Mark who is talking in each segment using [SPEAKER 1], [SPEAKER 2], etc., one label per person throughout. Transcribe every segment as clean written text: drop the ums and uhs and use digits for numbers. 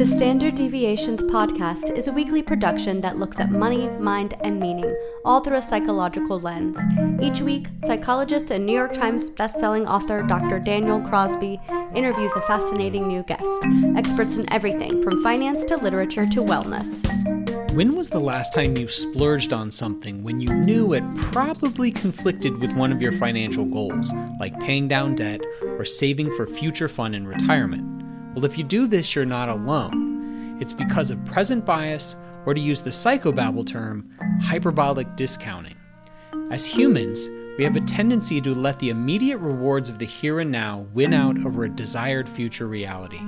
[SPEAKER 1] The Standard Deviations podcast is a weekly production that looks at money, mind, and meaning, all through a psychological lens. Each week, psychologist and New York Times bestselling author Dr. Daniel Crosby interviews a fascinating new guest, experts in everything from finance to literature to wellness.
[SPEAKER 2] When was the last time you splurged on something when you knew it probably conflicted with one of your financial goals, like paying down debt or saving for future fun in retirement? Well, if you do this, you're not alone. It's because of present bias, or to use the psychobabble term, hyperbolic discounting. As humans, we have a tendency to let the immediate rewards of the here and now win out over a desired future reality.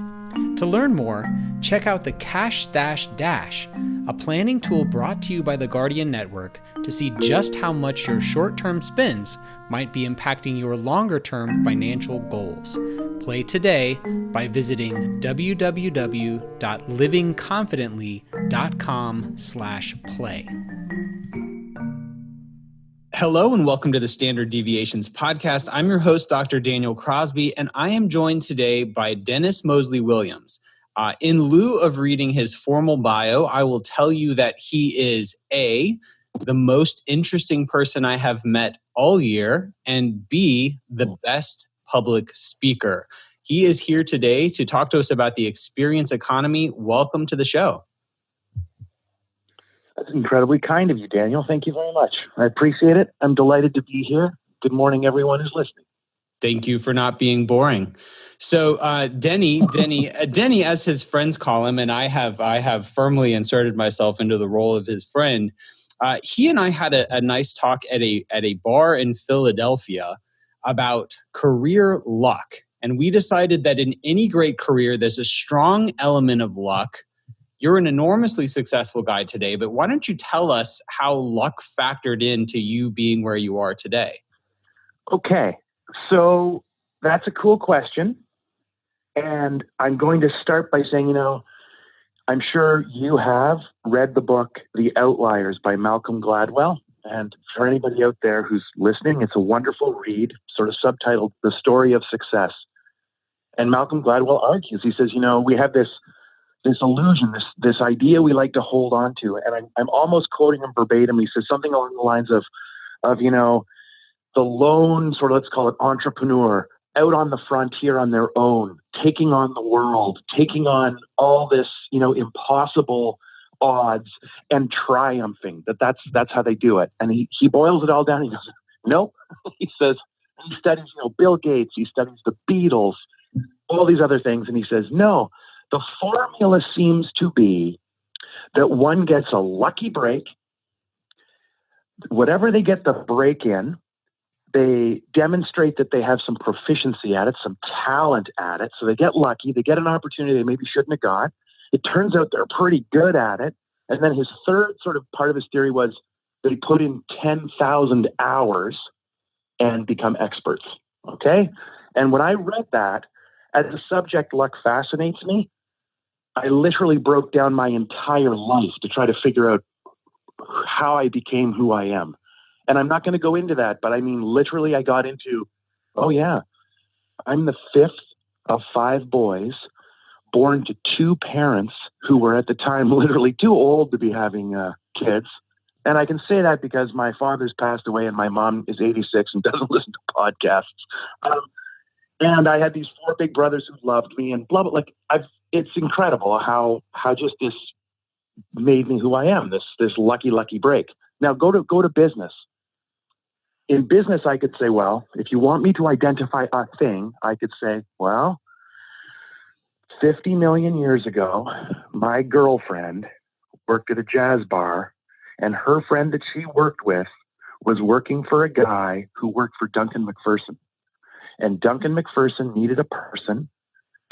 [SPEAKER 2] To learn more, check out the Cash Stash Dash, a planning tool brought to you by the Guardian Network to see just how much your short-term spends might be impacting your longer-term financial goals. Play today by visiting www.livingconfidently.com/play. Hello and welcome to the Standard Deviations podcast. I'm your host, Dr. Daniel Crosby, and I am joined today by Dennis Moseley Williams. In lieu of reading his formal bio, I will tell you that he is A, the most interesting person I have met all year, and B, the best public speaker. He is here today to talk to us about the experience economy. Welcome to the show.
[SPEAKER 3] That's incredibly kind of you, Daniel. Thank you very much. I appreciate it. I'm delighted to be here. Good morning, everyone who's listening.
[SPEAKER 2] Thank you for not being boring. So, Denny, as his friends call him, and I have firmly inserted myself into the role of his friend. He and I had a nice talk at a bar in Philadelphia about career luck, and we decided that in any great career, there's a strong element of luck. You're an enormously successful guy today, but why don't you tell us how luck factored into you being where you are today?
[SPEAKER 3] Okay, so that's a cool question. And I'm going to start by saying, I'm sure you have read the book, The Outliers by Malcolm Gladwell. And for anybody out there who's listening, it's a wonderful read, sort of subtitled The Story of Success. And Malcolm Gladwell argues, he says, we have this illusion, this idea we like to hold on to. And I'm almost quoting him verbatim. He says something along the lines of the lone sort of, let's call it entrepreneur, out on the frontier on their own, taking on the world, taking on all this, impossible odds and triumphing. That's how they do it. And he boils it all down. He goes, nope. He says, he studies, Bill Gates, he studies the Beatles, all these other things. And he says, no, the formula seems to be that one gets a lucky break. Whatever they get the break in, they demonstrate that they have some proficiency at it, some talent at it. So they get lucky. They get an opportunity they maybe shouldn't have got. It turns out they're pretty good at it. And then his third sort of part of his theory was that he put in 10,000 hours and become experts. Okay? And when I read that, as a subject, luck fascinates me. I literally broke down my entire life to try to figure out how I became who I am. And I'm not going to go into that, but I mean, literally I got into, I'm the fifth of 5 boys born to 2 parents who were at the time literally too old to be having kids. And I can say that because my father's passed away and my mom is 86 and doesn't listen to podcasts. And I had these 4 big brothers who loved me and blah, blah. It's incredible how just this made me who I am, this lucky break. Now go to business. In business, I could say, well, if you want me to identify a thing, I could say, 50 million years ago, my girlfriend worked at a jazz bar, and her friend that she worked with was working for a guy who worked for Duncan McPherson. And Duncan McPherson needed a person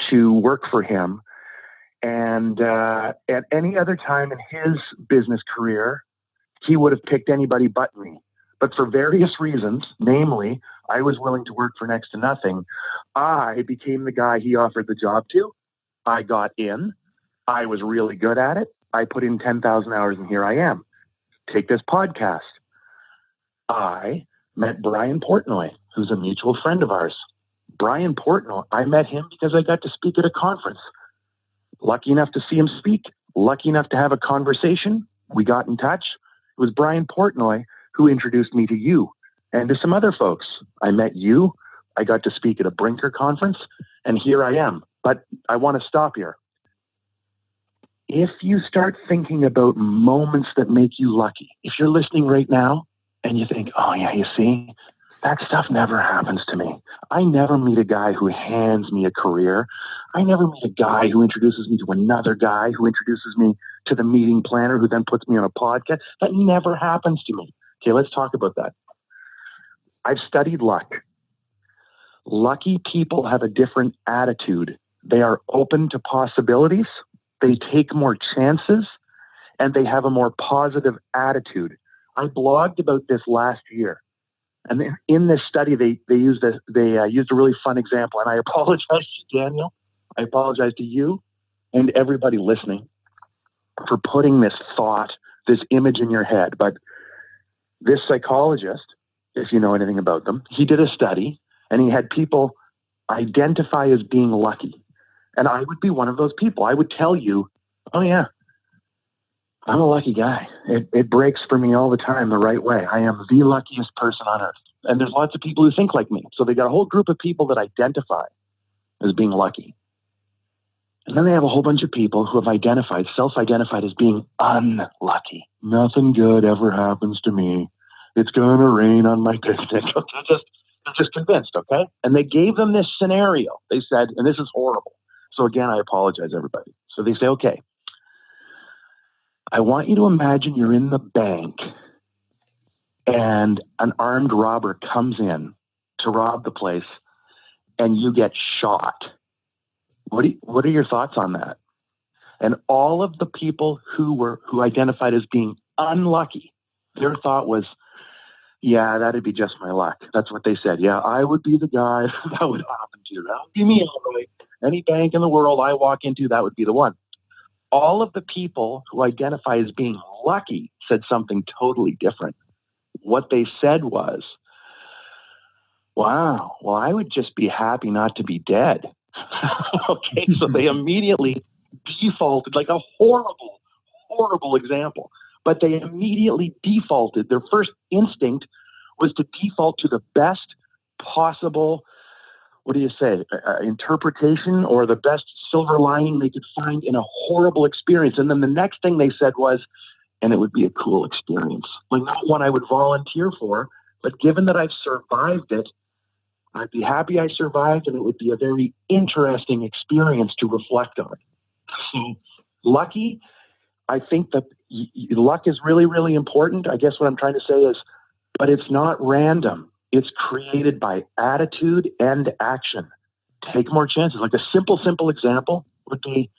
[SPEAKER 3] to work for him. And at any other time in his business career, he would have picked anybody but me. But for various reasons, namely, I was willing to work for next to nothing, I became the guy he offered the job to. I got in. I was really good at it. I put in 10,000 hours, and here I am. Take this podcast. I met Brian Portnoy, who's a mutual friend of ours. Brian Portnoy, I met him because I got to speak at a conference. lucky enough to see him speak, lucky enough to have a conversation. We got in touch. It was Brian Portnoy who introduced me to you and to some other folks. I met you. I got to speak at a Brinker conference, and here I am. But I want to stop here. If you start thinking about moments that make you lucky, if you're listening right now and you think, oh yeah, you see, that stuff never happens to me. I never meet a guy who hands me a career. I never meet a guy who introduces me to another guy who introduces me to the meeting planner who then puts me on a podcast. That never happens to me. Okay, let's talk about that. I've studied luck. Lucky people have a different attitude. They are open to possibilities. They take more chances, and they have a more positive attitude. I blogged about this last year, and in this study, they used a really fun example. And I apologize to Daniel, I apologize to you, and everybody listening for putting this thought, this image in your head. But this psychologist, if you know anything about them, he did a study, and he had people identify as being lucky. And I would be one of those people. I would tell you, oh yeah, I'm a lucky guy. It breaks for me all the time the right way. I am the luckiest person on earth. And there's lots of people who think like me. So they got a whole group of people that identify as being lucky. And then they have a whole bunch of people who have self-identified as being unlucky. Nothing good ever happens to me. It's going to rain on my picnic. They're just convinced, okay? And they gave them this scenario. They said, and this is horrible. So again, I apologize, everybody. So they say, okay, I want you to imagine you're in the bank and an armed robber comes in to rob the place and you get shot. What are your thoughts on that? And all of the people who identified as being unlucky, their thought was, yeah, that'd be just my luck. That's what they said. Yeah, I would be the guy that would happen to. That would be me all the way. Any bank in the world I walk into, that would be the one. All of the people who identify as being lucky said something totally different. What they said was, wow, well, I would just be happy not to be dead. Okay, so they immediately defaulted, like a horrible, horrible example. But they immediately defaulted. Their first instinct was to default to the best possible, interpretation or the best silver lining they could find in a horrible experience. And then the next thing they said was, and it would be a cool experience. Like not one I would volunteer for, but given that I've survived it, I'd be happy I survived, and it would be a very interesting experience to reflect on. So lucky, I think that luck is really, really important. I guess what I'm trying to say is, but it's not random. It's created by attitude and action. Take more chances. Like a simple example would be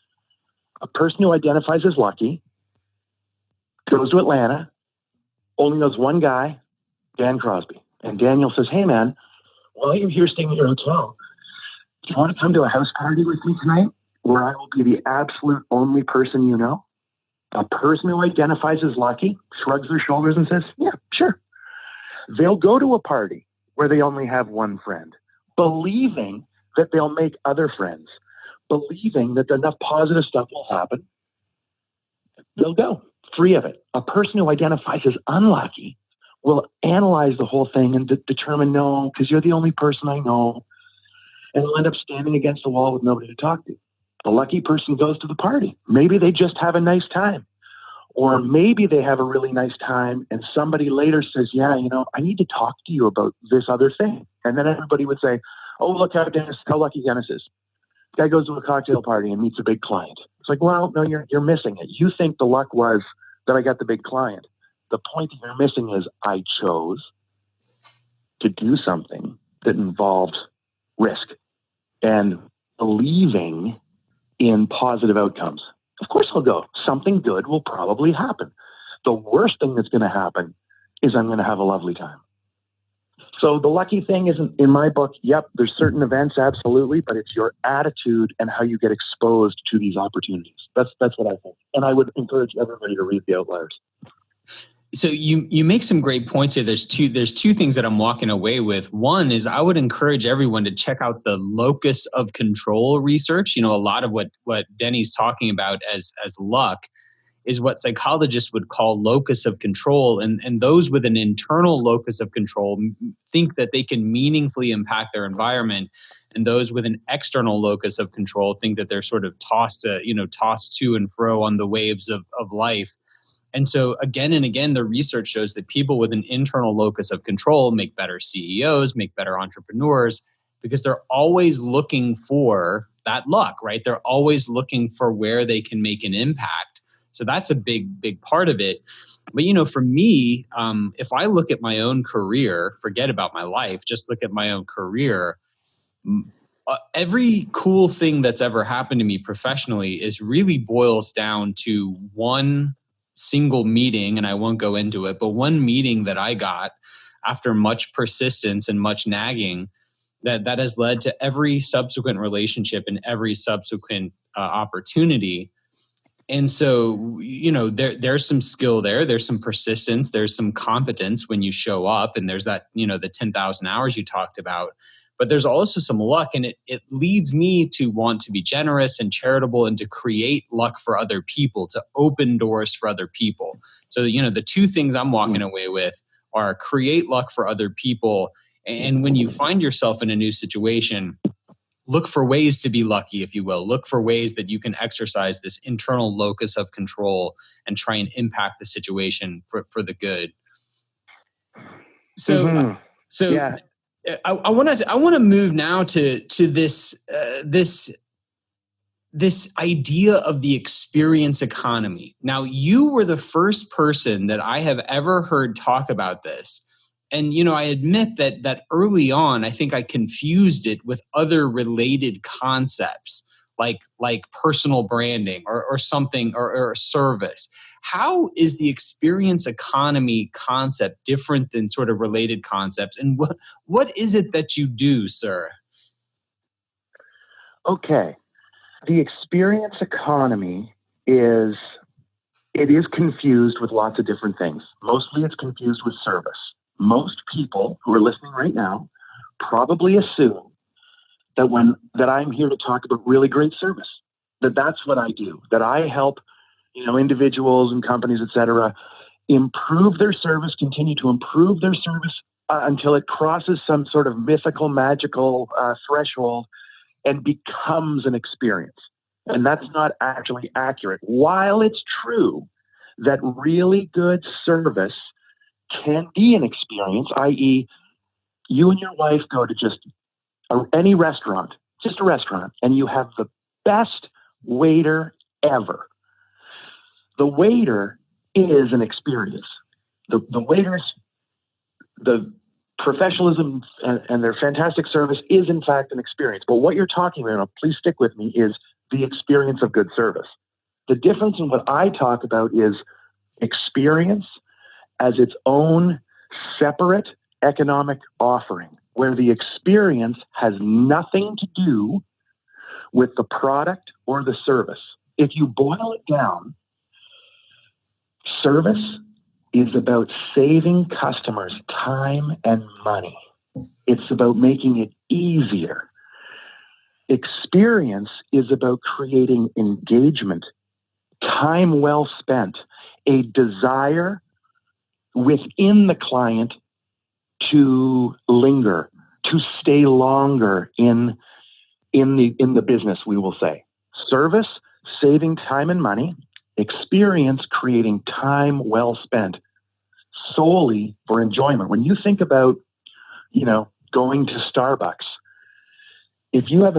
[SPEAKER 3] a person who identifies as lucky, goes to Atlanta, only knows one guy, Dan Crosby. And Daniel says, hey man, while you're here staying at your hotel, do you want to come to a house party with me tonight where I will be the absolute only person you know? A person who identifies as lucky shrugs their shoulders and says, yeah, sure. They'll go to a party where they only have one friend, believing that they'll make other friends, believing that enough positive stuff will happen. They'll go free of it. A person who identifies as unlucky will analyze the whole thing and determine, no, because you're the only person I know, and will end up standing against the wall with nobody to talk to. The lucky person goes to the party. Maybe they just have a nice time. Or maybe they have a really nice time and somebody later says, yeah, I need to talk to you about this other thing. And then everybody would say, oh, look how lucky Dennis is. Guy goes to a cocktail party and meets a big client. It's like, well, no, you're missing it. You think the luck was that I got the big client. The point that you're missing is I chose to do something that involved risk and believing in positive outcomes. Of course I'll go. Something good will probably happen. The worst thing that's going to happen is I'm going to have a lovely time. So the lucky thing isn't, in my book, yep, there's certain events, absolutely, but it's your attitude and how you get exposed to these opportunities. That's what I think. And I would encourage everybody to read The Outliers.
[SPEAKER 4] So you make some great points here. There's two things that I'm walking away with. One is I would encourage everyone to check out the locus of control research. A lot of what Denny's talking about as luck is what psychologists would call locus of control. And those with an internal locus of control think that they can meaningfully impact their environment. And those with an external locus of control think that they're sort of tossed to and fro on the waves of life. And so again and again, the research shows that people with an internal locus of control make better CEOs, make better entrepreneurs, because they're always looking for that luck, right? They're always looking for where they can make an impact. So that's a big part of it. But, for me, if I look at my own career, forget about my life, just look at my own career, every cool thing that's ever happened to me professionally really boils down to one single meeting, and I won't go into it, but one meeting that I got after much persistence and much nagging that has led to every subsequent relationship and every subsequent opportunity. And so, there's some skill there. There's some persistence. There's some competence when you show up, and there's that, the 10,000 hours you talked about. But there's also some luck, and it leads me to want to be generous and charitable and to create luck for other people, to open doors for other people. So, the two things I'm walking away with are create luck for other people. And when you find yourself in a new situation, look for ways to be lucky, if you will. Look for ways that you can exercise this internal locus of control and try and impact the situation for the good. So,
[SPEAKER 3] Yeah.
[SPEAKER 4] I want to move now to this idea of the experience economy. Now, you were the first person that I have ever heard talk about this. And, I admit that early on, I think I confused it with other related concepts like personal branding or something or a service. How is the experience economy concept different than sort of related concepts? And what is it that you do, sir?
[SPEAKER 3] Okay. The experience economy is confused with lots of different things. Mostly it's confused with service. Most people who are listening right now probably assume that I'm here to talk about really great service, that's what I do, that I help, individuals and companies, et cetera, improve their service, continue to improve their service until it crosses some sort of mythical, magical threshold and becomes an experience. And that's not actually accurate. While it's true that really good service can be an experience, i.e., you and your wife go to just any restaurant, just a restaurant, and you have the best waiter ever. The waiter is an experience. The waiters, the professionalism and their fantastic service is in fact an experience. But what you're talking about, please stick with me, is the experience of good service. The difference in what I talk about is experience as its own separate economic offering, where the experience has nothing to do with the product or the service. If you boil it down, service is about saving customers time and money. It's about making it easier. Experience is about creating engagement, time well spent, a desire within the client to linger, to stay longer in the business, we will say. Service, saving time and money. Experience, creating time well spent solely for enjoyment. When you think about, going to Starbucks, if you have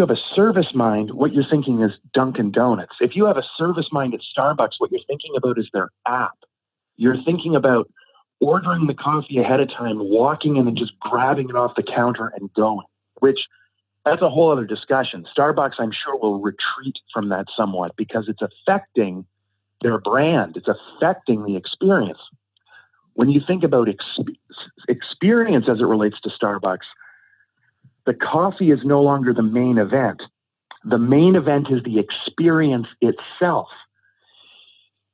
[SPEAKER 3] a service mind, what you're thinking is Dunkin' Donuts. If you have a service mind at Starbucks, what you're thinking about is their app. You're thinking about ordering the coffee ahead of time, walking in and just grabbing it off the counter and going, which that's a whole other discussion. Starbucks, I'm sure, will retreat from that somewhat because it's affecting their brand. It's affecting the experience. When you think about experience as it relates to Starbucks, the coffee is no longer the main event. The main event is the experience itself.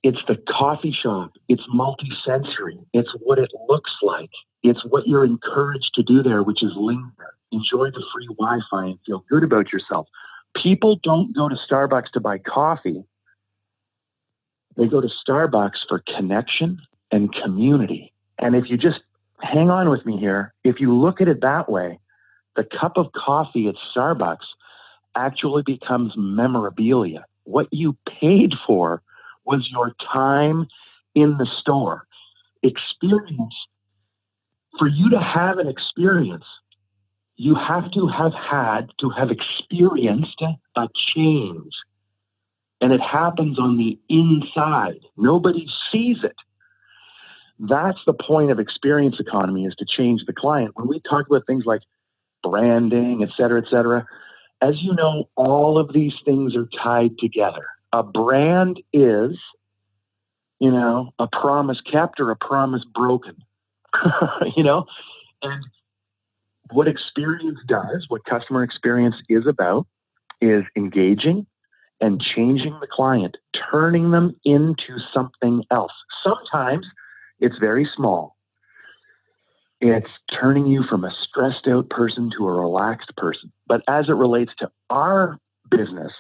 [SPEAKER 3] It's the coffee shop. It's multi-sensory. It's what it looks like. It's what you're encouraged to do there, which is linger, enjoy the free Wi-Fi, and feel good about yourself. People don't go to Starbucks to buy coffee. They go to Starbucks for connection and community. And if you just hang on with me here, if you look at it that way, the cup of coffee at Starbucks actually becomes memorabilia. What you paid for was your time in the store. Experience. For you to have an experience, you have to have experienced a change. And it happens on the inside. Nobody sees it. That's the point of experience economy, is to change the client. When we talk about things like branding, et cetera, as you know, all of these things are tied together. A brand is, a promise kept or a promise broken, and what experience does, what customer experience is about, is engaging and changing the client, turning them into something else. Sometimes it's very small. It's turning you from a stressed out person to a relaxed person. But as it relates to our business,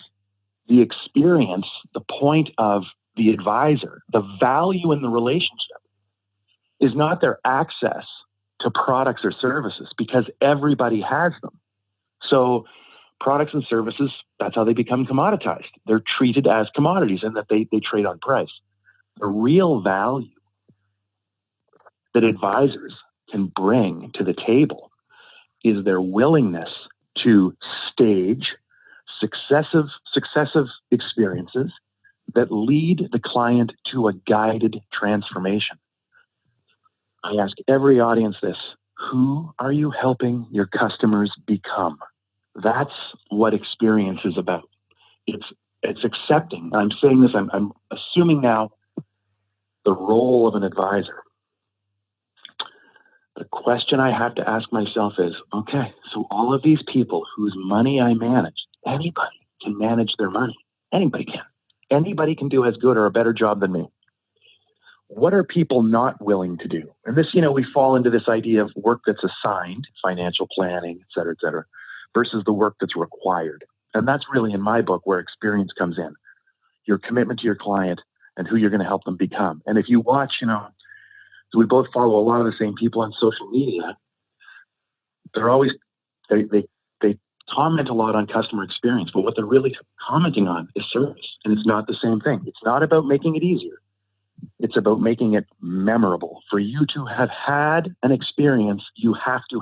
[SPEAKER 3] the experience, the point of the advisor, the value in the relationship is not their access to products or services, because everybody has them. So products and services, that's how they become commoditized. They're treated as commodities, and that they trade on price. The real value that advisors can bring to the table is their willingness to stage successive experiences that lead the client to a guided transformation. I ask every audience this: who are you helping your customers become? That's what experience is about. It's accepting. I'm saying this, I'm assuming now the role of an advisor. The question I have to ask myself is, okay, so all of these people whose money I manage, anybody can manage their money. Anybody can. Anybody can do as good or a better job than me. What are people not willing to do? And this, we fall into this idea of work that's assigned, financial planning, et cetera, versus the work that's required. And that's really, in my book, where experience comes in. Your commitment to your client and who you're going to help them become. And if you watch, so we both follow a lot of the same people on social media. They're always, they comment a lot on customer experience, but what they're really commenting on is service. And it's not the same thing. It's not about making it easier. It's about making it memorable. For you to have had an experience, you have to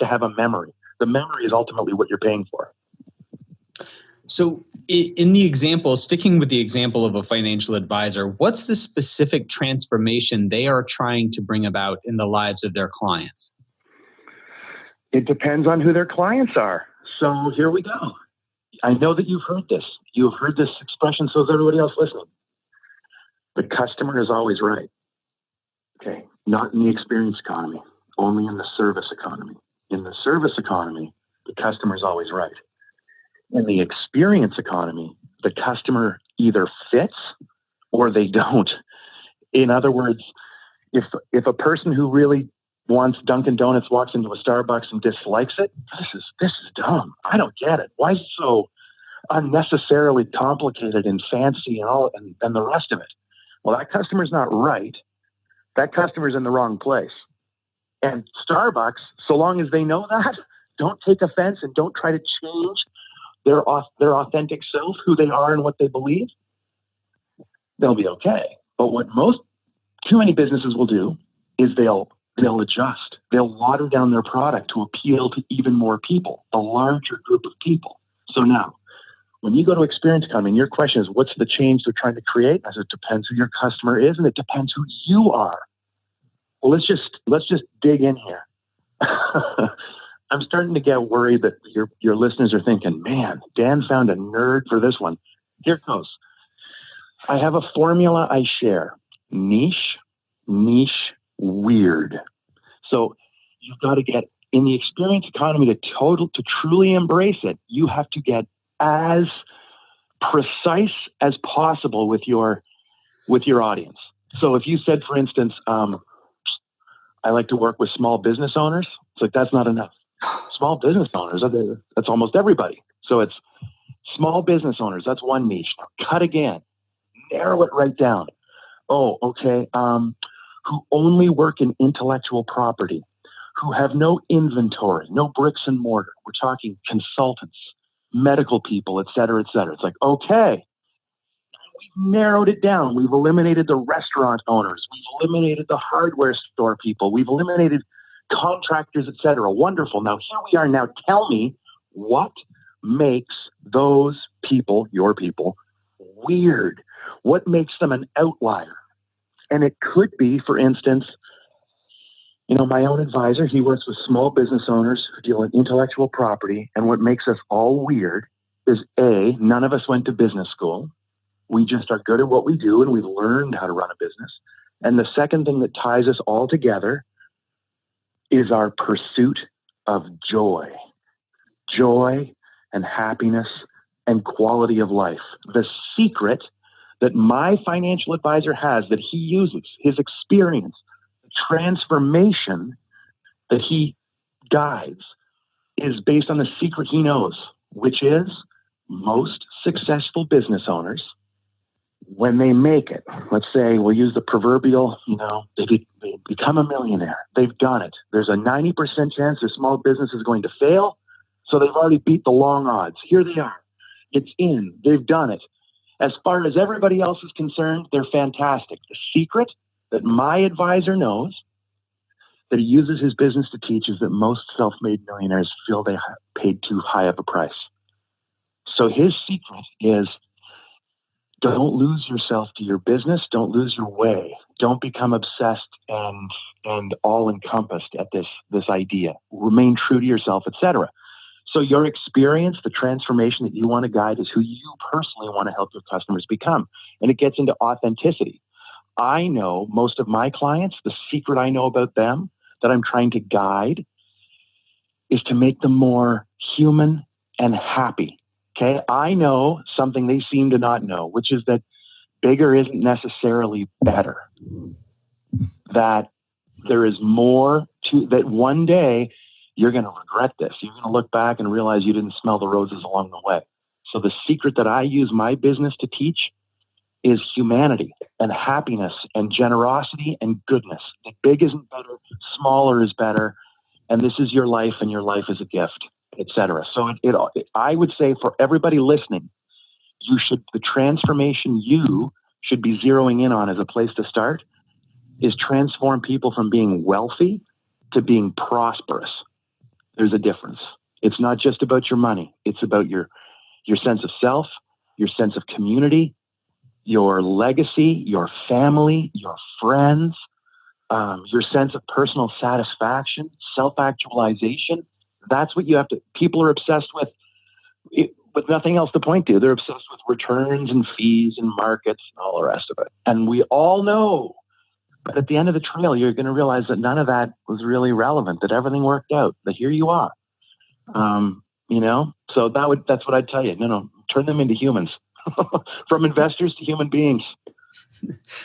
[SPEAKER 3] have a memory. The memory is ultimately what you're paying for.
[SPEAKER 4] So in the example, sticking with the example of a financial advisor, what's the specific transformation they are trying to bring about in the lives of their clients?
[SPEAKER 3] It depends on who their clients are. So here we go. I know that you've heard this. You've heard this expression, so is everybody else listening. The customer is always right. Okay, not in the experience economy, only in the service economy. In the service economy, the customer is always right. In the experience economy, the customer either fits or they don't. In other words, if a person who really wants Dunkin' Donuts walks into a Starbucks and dislikes it, this is dumb. I don't get it. Why is it so unnecessarily complicated and fancy and the rest of it? Well, that customer's not right. That customer's in the wrong place. And Starbucks, so long as they know that, don't take offense and don't try to change their authentic self, who they are and what they believe. They'll be okay. But what too many businesses will do is they'll adjust. They'll water down their product to appeal to even more people, a larger group of people. So now, when you go to experience economy, and your question is, what's the change they're trying to create? I said, it depends who your customer is, and it depends who you are. Well, let's just dig in here. I'm starting to get worried that your listeners are thinking, man, Dan found a nerd for this one. Here goes. I have a formula I share. Niche, weird. So you've got to get, in the experience economy, to truly embrace it, you have to get as precise as possible with your with your audience. So if you said, for instance, I like to work with small business owners, it's like, that's not enough. Small business owners, that's almost everybody. So it's small business owners. That's one niche. Now cut again, narrow it right down. Oh, okay. Who only work in intellectual property, who have no inventory, no bricks and mortar. We're talking consultants, medical people, et cetera, et cetera. It's like, okay, we've narrowed it down. We've eliminated the restaurant owners. We've eliminated the hardware store people. We've eliminated contractors, et cetera. Wonderful. Now here we are. Now tell me what makes those people, your people, weird. What makes them an outlier? And it could be, for instance, my own advisor, he works with small business owners who deal in intellectual property. And what makes us all weird is A, none of us went to business school. We just are good at what we do and we've learned how to run a business. And the second thing that ties us all together is our pursuit of joy and happiness and quality of life. The secret that my financial advisor has, that he uses, his experience, the transformation that he guides, is based on the secret he knows, which is most successful business owners, when they make it, let's say we'll use the proverbial, they become a millionaire. They've done it. There's a 90% chance their small business is going to fail. So they've already beat the long odds. Here they are. It's in. They've done it. As far as everybody else is concerned, they're fantastic. The secret that my advisor knows, that he uses his business to teach, is that most self-made millionaires feel they paid too high of a price. So his secret is, don't lose yourself to your business. Don't lose your way. Don't become obsessed and all encompassed at this idea. Remain true to yourself, etc. So your experience, the transformation that you want to guide, is who you personally want to help your customers become. And it gets into authenticity. I know most of my clients, the secret I know about them that I'm trying to guide is to make them more human and happy. Okay. I know something they seem to not know, which is that bigger isn't necessarily better. That there is more to that. One day you're going to regret this. You're going to look back and realize you didn't smell the roses along the way. So the secret that I use my business to teach is humanity and happiness and generosity and goodness. The big isn't better, smaller is better. And this is your life, and your life is a gift, etc. So I would say for everybody listening, the transformation you should be zeroing in on as a place to start is transform people from being wealthy to being prosperous. There's a difference. It's not just about your money. It's about your sense of self, your sense of community, your legacy, your family, your friends, your sense of personal satisfaction, self-actualization. That's what you have to, people are obsessed with nothing else to point to. They're obsessed with returns and fees and markets and all the rest of it. And we all know, but at the end of the trail, you're going to realize that none of that was really relevant, that everything worked out, that here you are. So that's what I'd tell you. No, turn them into humans. From investors to human beings.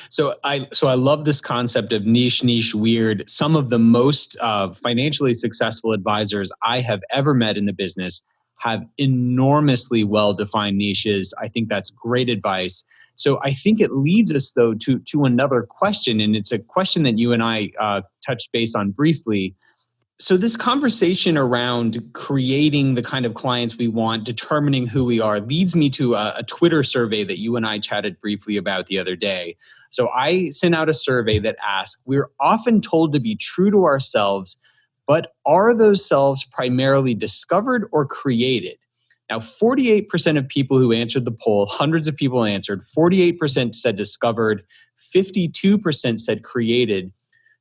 [SPEAKER 4] So I love this concept of niche, weird. Some of the most financially successful advisors I have ever met in the business have enormously well-defined niches. I think that's great advice. So I think it leads us, though, to another question, and it's a question that you and I touched base on briefly. So this conversation around creating the kind of clients we want, determining who we are, leads me to a Twitter survey that you and I chatted briefly about the other day. So I sent out a survey that asked, we're often told to be true to ourselves, but are those selves primarily discovered or created? Now, 48% of people who answered the poll, hundreds of people answered, 48% said discovered, 52% said created.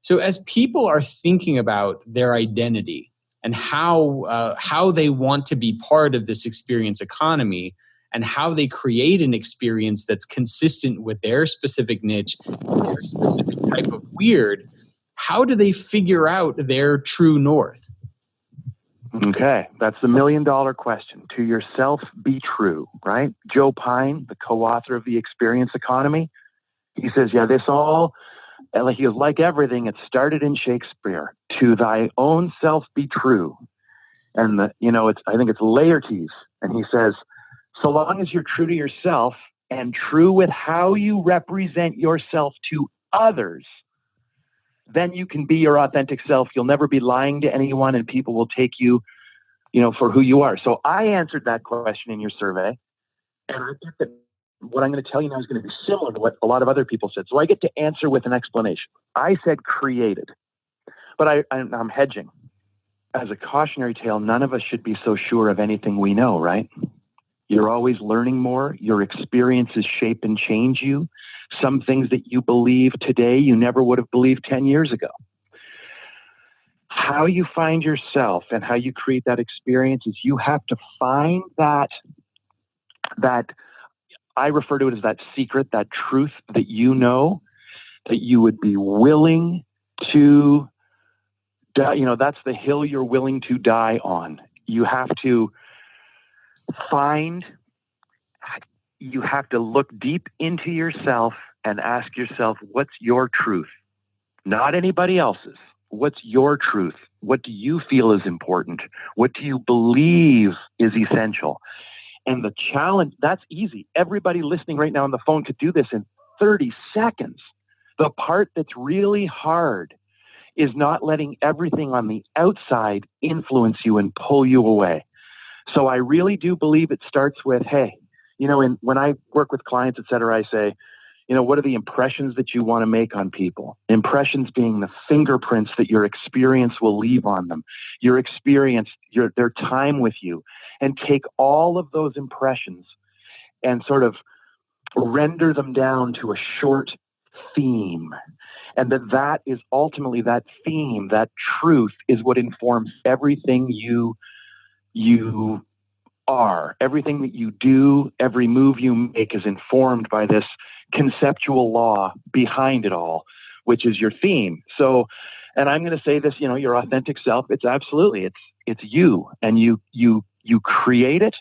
[SPEAKER 4] So as people are thinking about their identity and how they want to be part of this experience economy and how they create an experience that's consistent with their specific niche, their specific type of weird, how do they figure out their true north?
[SPEAKER 3] Okay, that's the $1 million question. To yourself, be true, right? Joe Pine, the co-author of The Experience Economy, He says, yeah, this all, like he goes, like everything, it started in Shakespeare. To thy own self be true. And I think it's Laertes. And he says, so long as you're true to yourself and true with how you represent yourself to others, then you can be your authentic self. You'll never be lying to anyone, and people will take you, for who you are. So I answered that question in your survey. And I think that what I'm going to tell you now is going to be similar to what a lot of other people said. So I get to answer with an explanation. I said created, but I'm hedging. As a cautionary tale, none of us should be so sure of anything we know, right? You're always learning more. Your experiences shape and change you. Some things that you believe today, you never would have believed 10 years ago. How you find yourself and how you create that experience is you have to find that I refer to it as that secret, that truth that you know, that you would be willing to die. That's the hill you're willing to die on. You have to look deep into yourself and ask yourself, what's your truth? Not anybody else's. What's your truth? What do you feel is important? What do you believe is essential? And the challenge, that's easy. Everybody listening right now on the phone could do this in 30 seconds. The part that's really hard is not letting everything on the outside influence you and pull you away. So I really do believe it starts with, hey, when I work with clients, et cetera, I say, what are the impressions that you want to make on people? Impressions being the fingerprints that your experience will leave on them, your experience, their time with you, and take all of those impressions and sort of render them down to a short theme. And that is ultimately that theme, that truth is what informs everything you are. Everything that you do, every move you make is informed by this conceptual law behind it all, which is your theme. So, and I'm going to say this, your authentic self, it's you, and you create it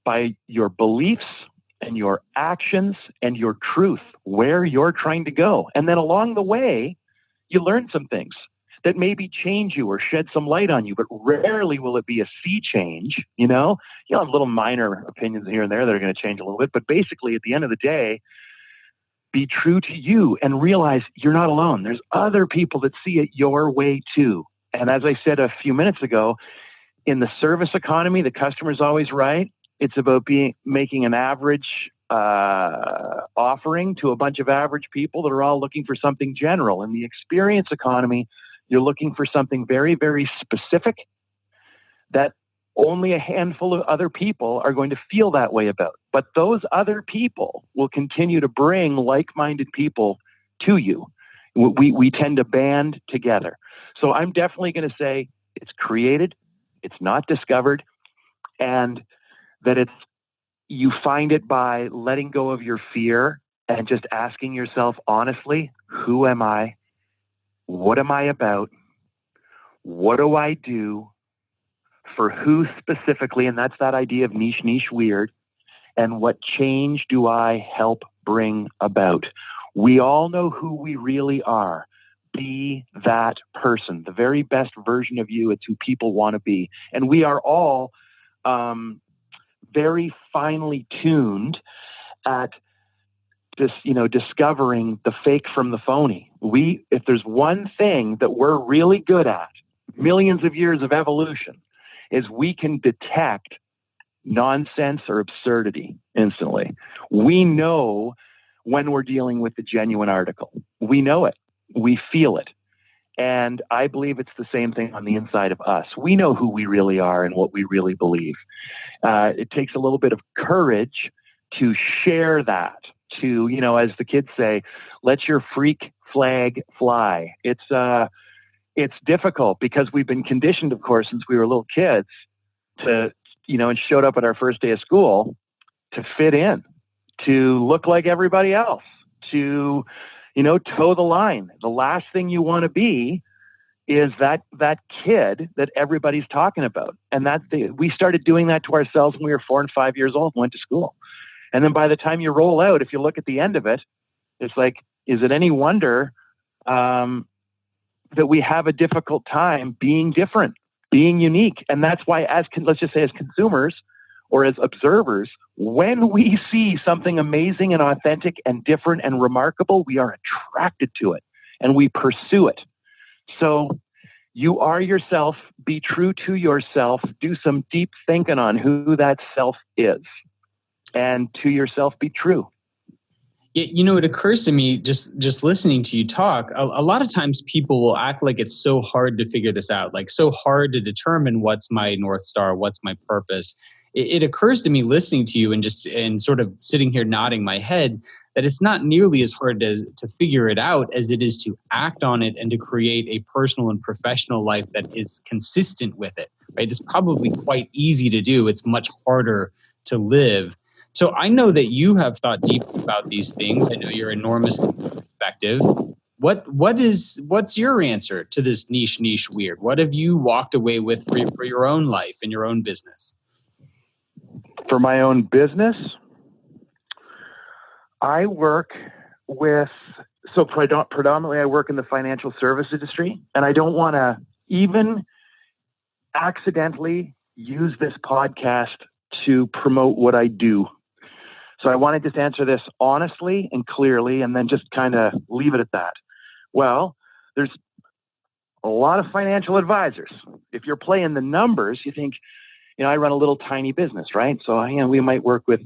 [SPEAKER 3] by your beliefs and your actions and your truth, where you're trying to go. And then along the way, you learn some things that maybe change you or shed some light on you, but rarely will it be a sea change. You'll have little minor opinions here and there that are going to change a little bit, but basically at the end of the day, be true to you and realize you're not alone. There's other people that see it your way too. And as I said a few minutes ago, in the service economy, the customer's always right. It's about making an average offering to a bunch of average people that are all looking for something general. In the experience economy, you're looking for something very, very specific that only a handful of other people are going to feel that way about. But those other people will continue to bring like-minded people to you. We tend to band together. So I'm definitely going to say it's created, it's not discovered, and that you find it by letting go of your fear and just asking yourself honestly, who am I? What am I about? What do I do? For who specifically? And that's that idea of niche, weird. And what change do I help bring about? We all know who we really are. Be that person, the very best version of you. It's who people want to be. And we are all very finely tuned at this, discovering the fake from the phony. If there's one thing that we're really good at, millions of years of evolution, is we can detect nonsense or absurdity instantly. We know when we're dealing with the genuine article. We know it. We feel it. And I believe it's the same thing on the inside of us. We know who we really are and what we really believe. It takes a little bit of courage to share that, to, as the kids say, let your freak flag fly. It's difficult because we've been conditioned, of course, since we were little kids to, and showed up at our first day of school to fit in, to look like everybody else, to, toe the line. The last thing you want to be is that kid that everybody's talking about. And we started doing that to ourselves when we were 4 and 5 years old and went to school. And then by the time you roll out, if you look at the end of it, It's like, is it any wonder that we have a difficult time being different, being unique? And that's why, let's just say as consumers or as observers, when we see something amazing and authentic and different and remarkable, we are attracted to it and we pursue it. So you are yourself, be true to yourself, do some deep thinking on who that self is, and to yourself be true.
[SPEAKER 4] It occurs to me just listening to you talk, a lot of times people will act like it's so hard to figure this out, like so hard to determine what's my North Star, what's my purpose. It occurs to me listening to you and sort of sitting here nodding my head that it's not nearly as hard to figure it out as it is to act on it and to create a personal and professional life that is consistent with it, right? It's probably quite easy to do. It's much harder to live. So I know that you have thought deeply about these things. I know you're enormously perspective. What's your answer to this niche weird? What have you walked away with for your own life and your own business?
[SPEAKER 3] For my own business, I work with, predominantly I work in the financial service industry, and I don't want to even accidentally use this podcast to promote what I do. So I want to just answer this honestly and clearly, and then just kind of leave it at that. Well, there's a lot of financial advisors. If you're playing the numbers, you think, I run a little tiny business, right? So, we might work with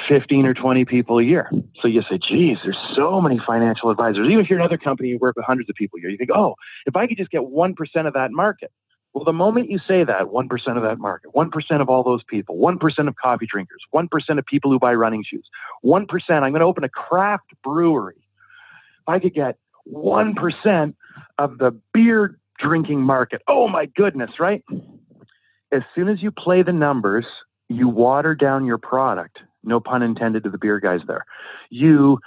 [SPEAKER 3] 15 or 20 people a year. So you say, geez, there's so many financial advisors. Even if you're another company, you work with hundreds of people a year. You think, oh, if I could just get 1% of that market. Well, the moment you say that, 1% of that market, 1% of all those people, 1% of coffee drinkers, 1% of people who buy running shoes, 1%, I'm going to open a craft brewery. If I could get 1% of the beer drinking market, oh my goodness, right? As soon as you play the numbers, you water down your product. No pun intended to the beer guys there. You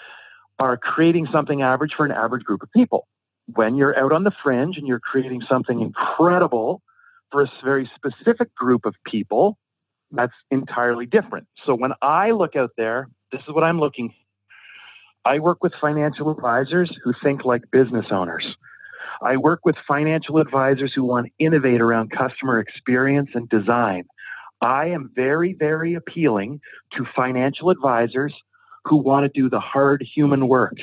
[SPEAKER 3] are creating something average for an average group of people. When you're out on the fringe and you're creating something incredible for a very specific group of people, that's entirely different. So when I look out there, this is what I'm looking for. I work with financial advisors who think like business owners. I work with financial advisors who want to innovate around customer experience and design. I am very, very appealing to financial advisors who want to do the hard human work.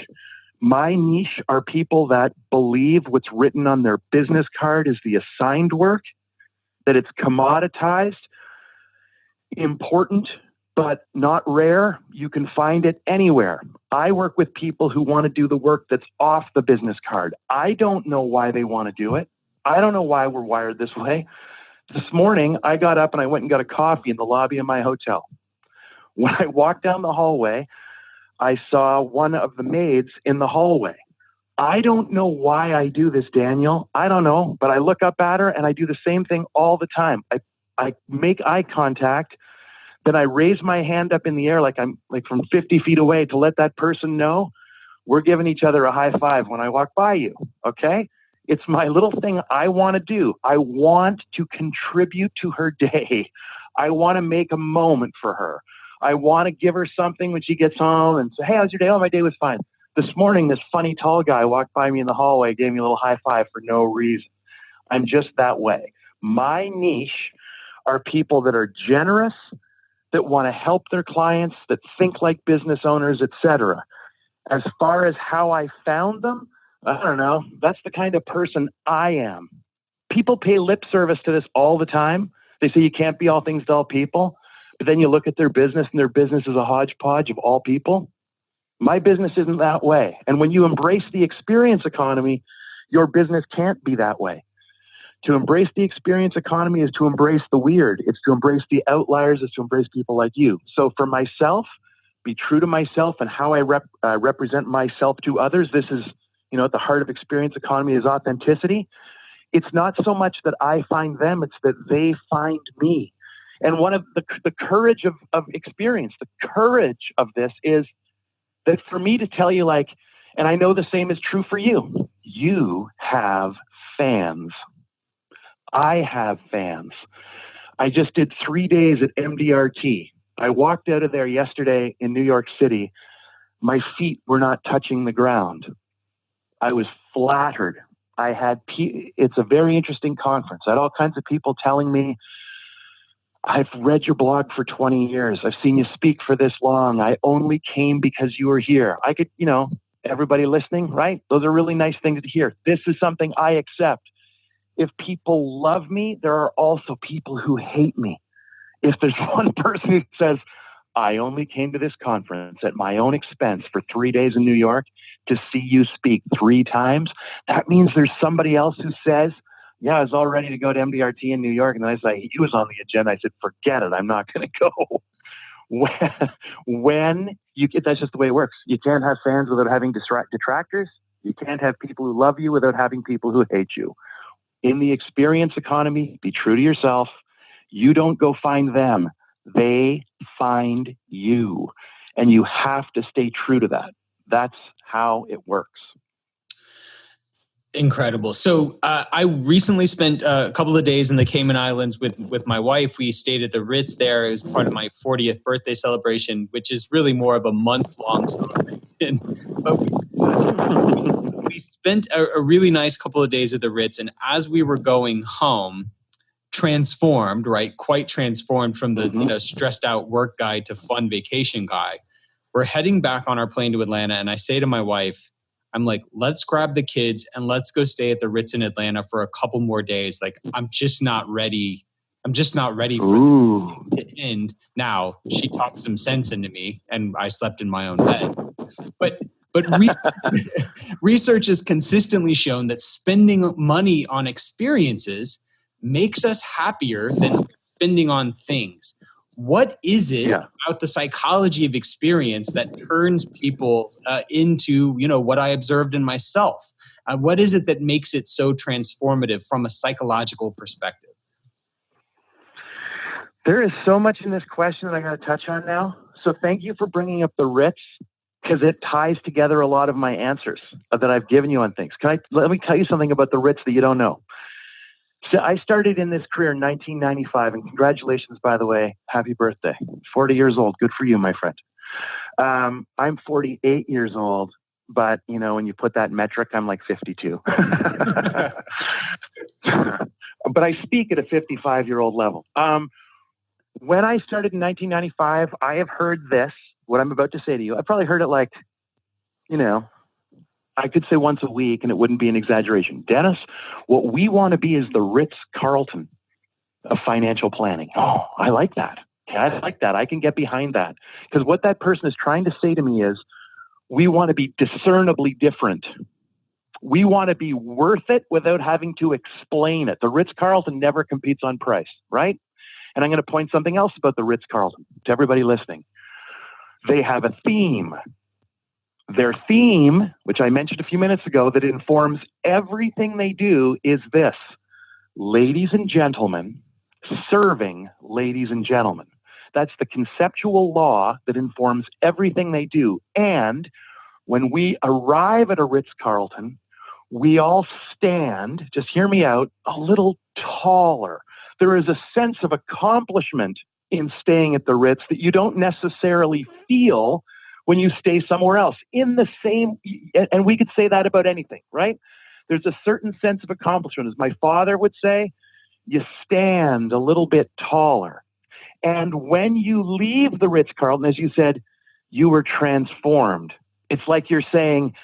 [SPEAKER 3] My niche are people that believe what's written on their business card is the assigned work, that it's commoditized, important, but not rare. You can find it anywhere. I work with people who want to do the work that's off the business card. I don't know why they want to do it. I don't know why we're wired this way. This morning, I got up and I went and got a coffee in the lobby of my hotel. When I walked down the hallway, I saw one of the maids in the hallway. I don't know why I do this, Daniel. I don't know, but I look up at her and I do the same thing all the time. I make eye contact, then I raise my hand up in the air like I'm like from 50 feet away to let that person know we're giving each other a high five when I walk by you, okay? It's my little thing I want to do. I want to contribute to her day. I want to make a moment for her. I want to give her something when she gets home and say, hey, how's your day? Oh, my day was fine. This morning, this funny tall guy walked by me in the hallway, gave me a little high five for no reason. I'm just that way. My niche are people that are generous, that want to help their clients, that think like business owners, etc. As far as how I found them, I don't know. That's the kind of person I am. People pay lip service to this all the time. They say you can't be all things to all people. But then you look at their business and their business is a hodgepodge of all people. My business isn't that way. And when you embrace the experience economy, your business can't be that way. To embrace the experience economy is to embrace the weird. It's to embrace the outliers. It's to embrace people like you. So for myself, be true to myself and how I represent myself to others. This is, at the heart of experience economy is authenticity. It's not so much that I find them, it's that they find me. And one of the courage of experience, the courage of this is that for me to tell you and I know the same is true for you, you have fans. I have fans. I just did 3 days at MDRT. I walked out of there yesterday in New York City My feet were not touching the ground. I was flattered. It's a very interesting conference. I had all kinds of people telling me, I've read your blog for 20 years. I've seen you speak for this long. I only came because you were here. I could, everybody listening, right? Those are really nice things to hear. This is something I accept. If people love me, there are also people who hate me. If there's one person who says, I only came to this conference at my own expense for 3 days in New York to see you speak 3 times, that means there's somebody else who says, yeah, I was all ready to go to MDRT in New York. And then I was like, he was on the agenda. I said, forget it. I'm not going to go. That's just the way it works. You can't have fans without having detractors. You can't have people who love you without having people who hate you. In the experience economy, be true to yourself. You don't go find them. They find you. And you have to stay true to that. That's how it works.
[SPEAKER 4] Incredible. So I recently spent a couple of days in the Cayman Islands with my wife. We stayed at the Ritz there. It was part of my 40th birthday celebration, which is really more of a month-long celebration. But we spent a really nice couple of days at the Ritz. And as we were going home, transformed, right? Quite transformed from the stressed out work guy to fun vacation guy. We're heading back on our plane to Atlanta. And I say to my wife, I'm like, let's grab the kids and let's go stay at the Ritz in Atlanta for a couple more days. Like, I'm just not ready. I'm just not ready for it to end. Now, she talked some sense into me and I slept in my own bed. But research has consistently shown that spending money on experiences makes us happier than spending on things. What is it about the psychology of experience that turns people into, what I observed in myself? What is it that makes it so transformative from a psychological perspective?
[SPEAKER 3] There is so much in this question that I got to touch on now. So thank you for bringing up the Ritz, because it ties together a lot of my answers that I've given you on things. Let me tell you something about the Ritz that you don't know. So I started in this career in 1995, and congratulations, by the way. Happy birthday. 40 years old. Good for you, my friend. I'm 48 years old, but, when you put that in metric, I'm like 52. But I speak at a 55-year-old level. When I started in 1995, I have heard this, what I'm about to say to you. I probably heard it I could say once a week and it wouldn't be an exaggeration. Dennis, what we want to be is the Ritz-Carlton of financial planning. Oh, I like that. I like that. I can get behind that. Because what that person is trying to say to me is, we want to be discernibly different. We want to be worth it without having to explain it. The Ritz-Carlton never competes on price, right? And I'm going to point something else about the Ritz-Carlton to everybody listening. They have a theme. Their theme, which I mentioned a few minutes ago, that informs everything they do is this: ladies and gentlemen, serving ladies and gentlemen. That's the conceptual law that informs everything they do. And when we arrive at a Ritz-Carlton, we all stand, just hear me out, a little taller. There is a sense of accomplishment in staying at the Ritz that you don't necessarily feel when you stay somewhere else in the same, and we could say that about anything, right? There's a certain sense of accomplishment. As my father would say, you stand a little bit taller. And when you leave the Ritz-Carlton, as you said, you were transformed. It's like you're saying,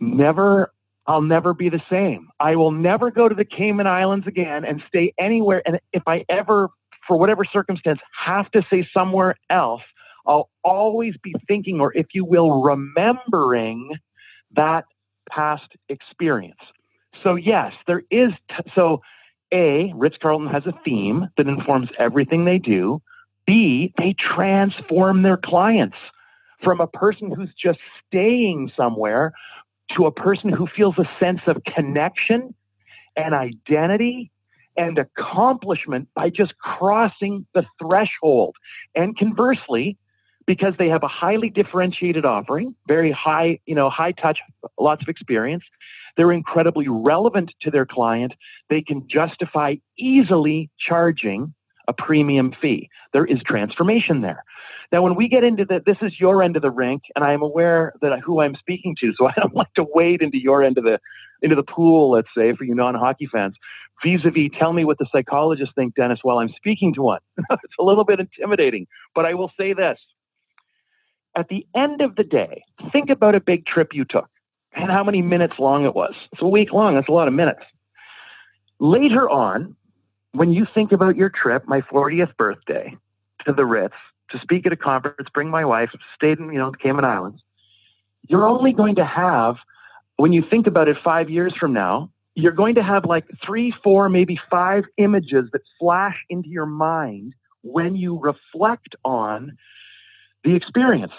[SPEAKER 3] I'll never be the same. I will never go to the Cayman Islands again and stay anywhere. And if I ever, for whatever circumstance, have to stay somewhere else, I'll always be thinking, or if you will, remembering that past experience. So yes, there is. A, Ritz-Carlton has a theme that informs everything they do. B, they transform their clients from a person who's just staying somewhere to a person who feels a sense of connection and identity and accomplishment by just crossing the threshold. And conversely, because they have a highly differentiated offering, very high, high touch, lots of experience, they're incredibly relevant to their client. They can justify easily charging a premium fee. There is transformation there. Now, when we get into this is your end of the rink, and I'm aware that who I'm speaking to, so I don't like to wade into your end of the pool, let's say, for you non-hockey fans. Vis-a-vis, tell me what the psychologists think, Dennis, while I'm speaking to one. It's a little bit intimidating, but I will say this. At the end of the day, think about a big trip you took and how many minutes long it was. It's a week long. That's a lot of minutes. Later on, when you think about your trip, my 40th birthday, to the Ritz, to speak at a conference, bring my wife, stayed in, the Cayman Islands, you're only going to have, when you think about it 5 years from now, you're going to have like 3, 4, maybe 5 images that flash into your mind when you reflect on the experience.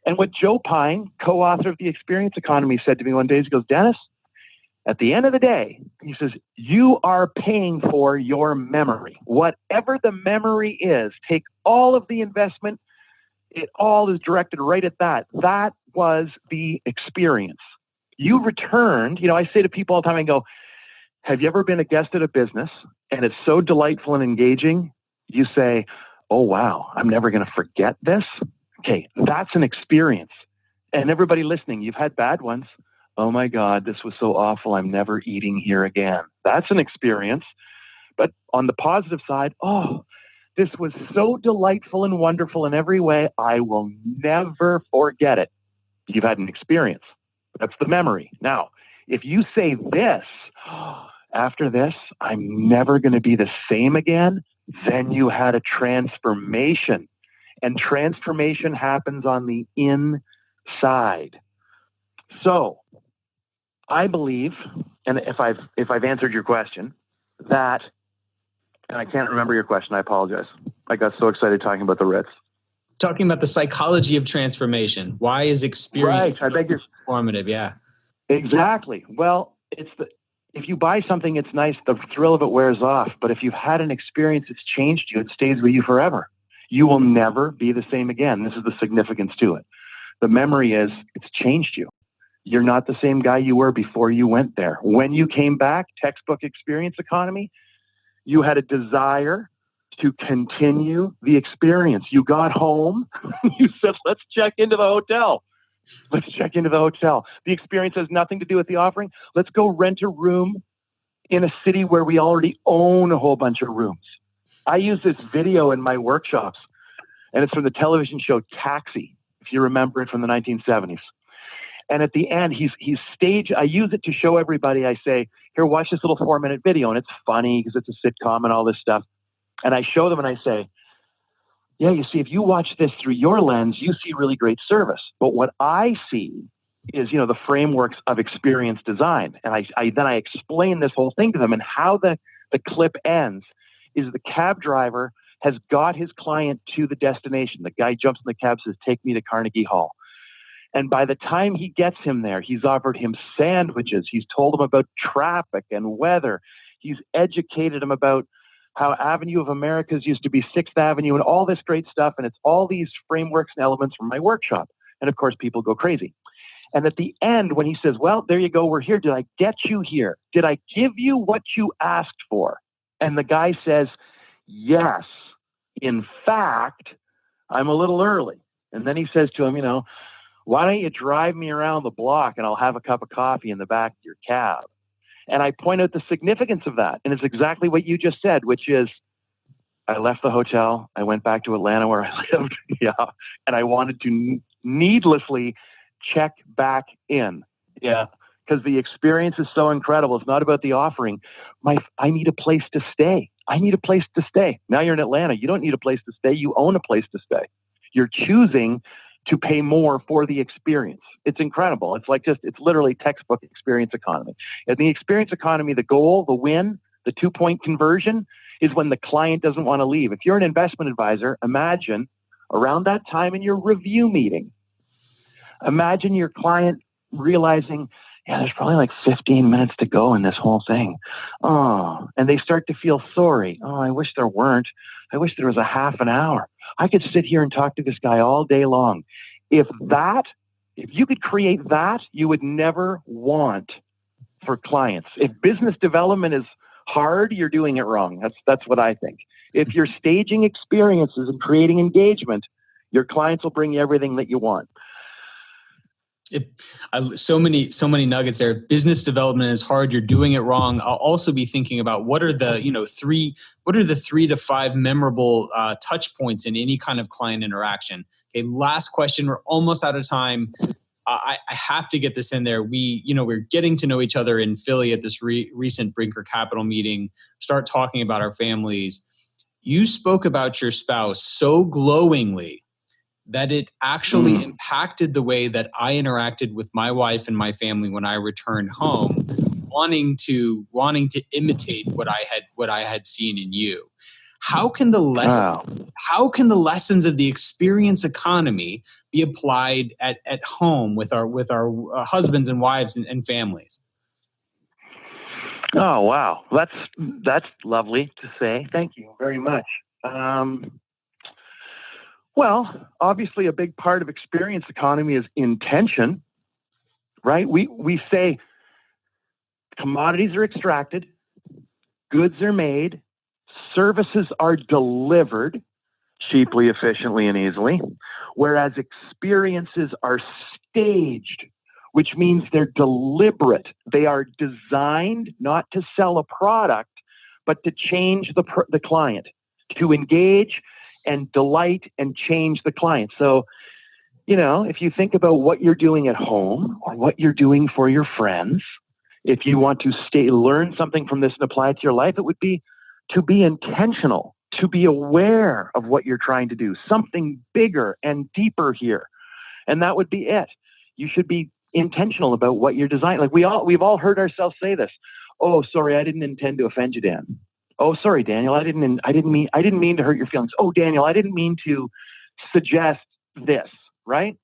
[SPEAKER 3] And what Joe Pine, co-author of The Experience Economy, said to me one day, he goes, Dennis, at the end of the day, he says, you are paying for your memory. Whatever the memory is, take all of the investment. It all is directed right at that. That was the experience. You returned, I say to people all the time, I go, have you ever been a guest at a business and it's so delightful and engaging? You say, oh, wow, I'm never going to forget this. Okay, that's an experience. And everybody listening, you've had bad ones. Oh my God, this was so awful. I'm never eating here again. That's an experience. But on the positive side, oh, this was so delightful and wonderful in every way. I will never forget it. You've had an experience. That's the memory. Now, if you say this, after this, I'm never going to be the same again, then you had a transformation. And transformation happens on the inside. So I believe, and if I've answered your question, that, and I can't remember your question, I apologize. I got so excited talking about the Ritz.
[SPEAKER 4] Talking about the psychology of transformation. Why is experience transformative? Yeah.
[SPEAKER 3] Exactly. Well, if you buy something, it's nice. The thrill of it wears off. But if you've had an experience that's changed you, it stays with you forever. You will never be the same again. This is the significance to it. The memory is it's changed you. You're not the same guy you were before you went there. When you came back, textbook experience economy, you had a desire to continue the experience. You got home, you said, let's check into the hotel. Let's check into the hotel. The experience has nothing to do with the offering. Let's go rent a room in a city where we already own a whole bunch of rooms. I use this video in my workshops, and it's from the television show Taxi, if you remember it from the 1970s. And at the end, he's staged. I use it to show everybody. I say, here, watch this little 4-minute video. And it's funny because it's a sitcom and all this stuff. And I show them and I say, yeah, you see, if you watch this through your lens, you see really great service. But what I see is, the frameworks of experience design. And I explain this whole thing to them. And how the clip ends is the cab driver has got his client to the destination. The guy jumps in the cab, says, take me to Carnegie Hall. And by the time he gets him there, he's offered him sandwiches. He's told him about traffic and weather. He's educated him about how Avenue of Americas used to be 6th Avenue and all this great stuff. And it's all these frameworks and elements from my workshop. And of course, people go crazy. And at the end, when he says, well, there you go, we're here. Did I get you here? Did I give you what you asked for? And the guy says, yes. In fact, I'm a little early. And then he says to him, why don't you drive me around the block and I'll have a cup of coffee in the back of your cab? And I point out the significance of that. And it's exactly what you just said, which is I left the hotel. I went back to Atlanta where I lived. Yeah. And I wanted to needlessly check back in. Yeah. Because the experience is so incredible. It's not about the offering. I need a place to stay. I need a place to stay. Now you're in Atlanta. You don't need a place to stay. You own a place to stay. You're choosing to pay more for the experience. It's incredible. It's literally textbook experience economy. In the experience economy, the goal, the win, the 2-point conversion is when the client doesn't want to leave. If you're an investment advisor, imagine around that time in your review meeting, imagine your client realizing, there's probably like 15 minutes to go in this whole thing. Oh, and they start to feel sorry. Oh, I wish there weren't. I wish there was a half an hour. I could sit here and talk to this guy all day long. If you could create that, you would never want for clients. If business development is hard, you're doing it wrong. That's what I think. If you're staging experiences and creating engagement, Your clients will bring you everything that you want.
[SPEAKER 4] So many nuggets there. Business development is hard. You're doing it wrong. I'll also be thinking about what are the 3 to 5 memorable touch points in any kind of client interaction. Okay, last question. We're almost out of time. I have to get this in there. We're getting to know each other in Philly at this recent Brinker Capital meeting. Start talking about our families. You spoke about your spouse so glowingly that it actually impacted the way that I interacted with my wife and my family when I returned home, wanting to imitate what I had seen in you. How can the lessons of the experience economy be applied at home with our husbands and wives and families?
[SPEAKER 3] Oh, wow. That's lovely to say. Thank you very much. Well, obviously a big part of experience economy is intention, right? We say commodities are extracted, goods are made, services are delivered cheaply, efficiently, and easily, whereas experiences are staged, which means they're deliberate. They are designed not to sell a product, but to change the client, to engage and delight and change the client. So, if you think about what you're doing at home or what you're doing for your friends, if you want to learn something from this and apply it to your life, it would be to be intentional, to be aware of what you're trying to do, something bigger and deeper here. And that would be it. You should be intentional about what you're designing. Like we've all heard ourselves say this. Oh, sorry, I didn't intend to offend you, Dan. Oh, sorry, Daniel, I didn't mean to hurt your feelings. Oh, Daniel, I didn't mean to suggest this, right?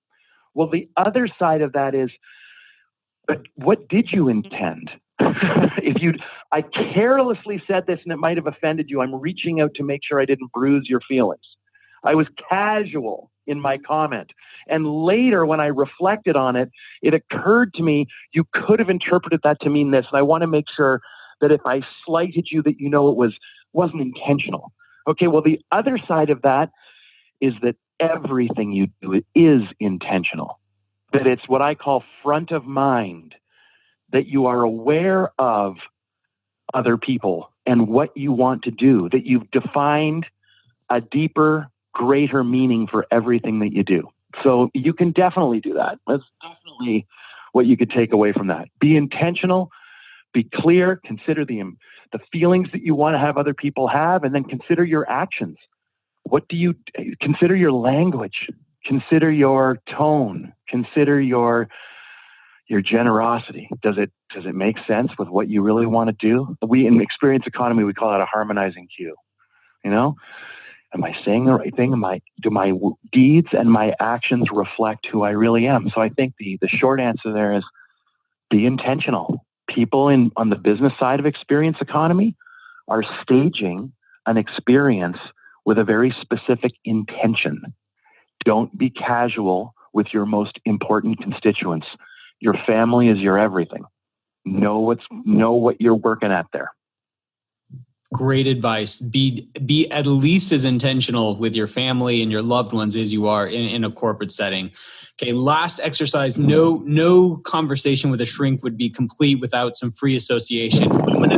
[SPEAKER 3] Well, the other side of that is, but what did you intend? I carelessly said this and it might have offended you. I'm reaching out to make sure I didn't bruise your feelings. I was casual in my comment. And later when I reflected on it, it occurred to me, you could have interpreted that to mean this. And I want to make sure that if I slighted you, that it wasn't intentional. Okay, well, the other side of that is that everything you do is intentional. That it's what I call front of mind, that you are aware of other people and what you want to do, that you've defined a deeper, greater meaning for everything that you do. So you can definitely do that. That's definitely what you could take away from that. Be intentional, be clear, consider the feelings that you want to have other people have, and then consider your actions. Consider your language, consider your tone, consider your generosity. Does it make sense with what you really want to do? In experience economy, we call that a harmonizing cue. Am I saying the right thing? Do my deeds and my actions reflect who I really am? So I think the short answer there is be intentional. People on the business side of experience economy are staging an experience with a very specific intention. Don't be casual with your most important constituents. Your family is your everything. Know what you're working at there.
[SPEAKER 4] Great advice. Be at least as intentional with your family and your loved ones as you are in a corporate setting. Okay, last exercise. No conversation with a shrink would be complete without some free association. I'm going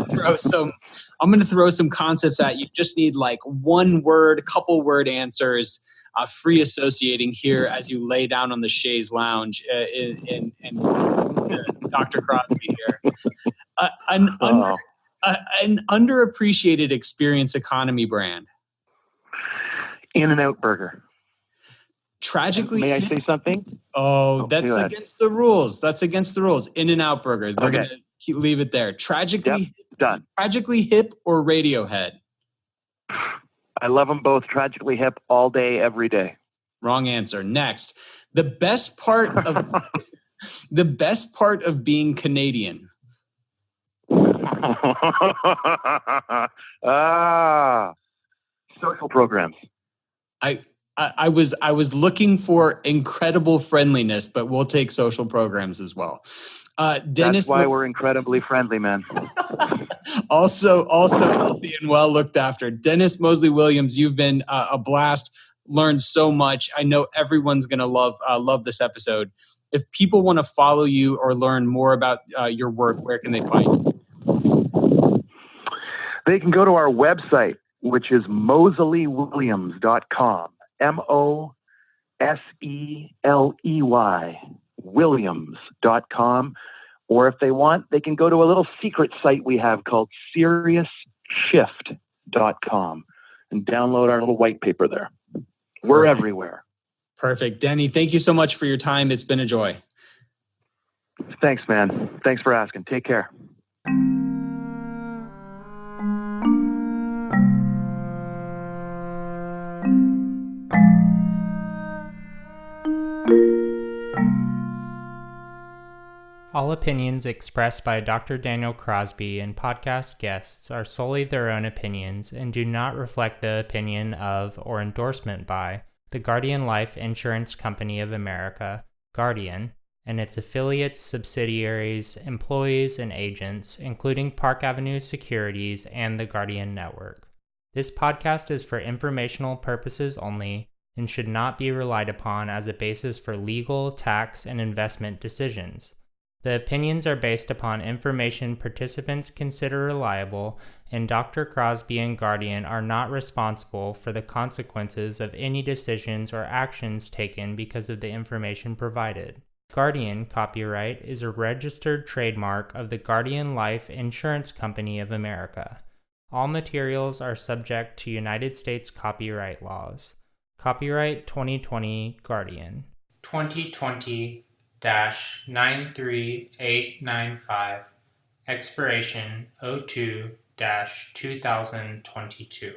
[SPEAKER 4] to throw some concepts at you. Just need like one word, couple word answers. Free associating here as you lay down on the chaise lounge in Dr. Crosby here. An underappreciated experience economy brand.
[SPEAKER 3] In-N-Out Burger.
[SPEAKER 4] Tragically,
[SPEAKER 3] may I say something?
[SPEAKER 4] Oh, that's against the rules. That's against the rules. In-N-Out Burger. We're going to leave it there. Tragically hip or Radiohead?
[SPEAKER 3] I love them both. Tragically hip all day, every day.
[SPEAKER 4] Wrong answer. Next, the best part of being Canadian.
[SPEAKER 3] Social programs.
[SPEAKER 4] I was looking for incredible friendliness, but we'll take social programs as well. Dennis,
[SPEAKER 3] that's why we're incredibly friendly, man.
[SPEAKER 4] also healthy and well looked after. Dennis Moseley Williams, you've been a blast. learned so much. I know everyone's going to love this episode. If people want to follow you or learn more about your work, where can they find you?
[SPEAKER 3] They can go to our website, which is moseleywilliams.com. MOSELEY, Williams.com. Or if they want, they can go to a little secret site we have called SeriousShift.com and download our little white paper there. We're everywhere.
[SPEAKER 4] Perfect. Denny, thank you so much for your time. It's been a joy.
[SPEAKER 3] Thanks, man. Thanks for asking. Take care.
[SPEAKER 5] All opinions expressed by Dr. Daniel Crosby and podcast guests are solely their own opinions and do not reflect the opinion of or endorsement by the Guardian Life Insurance Company of America, Guardian, and its affiliates, subsidiaries, employees, and agents, including Park Avenue Securities and the Guardian Network. This podcast is for informational purposes only and should not be relied upon as a basis for legal, tax, and investment decisions. The opinions are based upon information participants consider reliable, and Dr. Crosby and Guardian are not responsible for the consequences of any decisions or actions taken because of the information provided. Guardian copyright is a registered trademark of the Guardian Life Insurance Company of America. All materials are subject to United States copyright laws. Copyright 2020 Guardian. 2020-93895. Expiration 02-2022.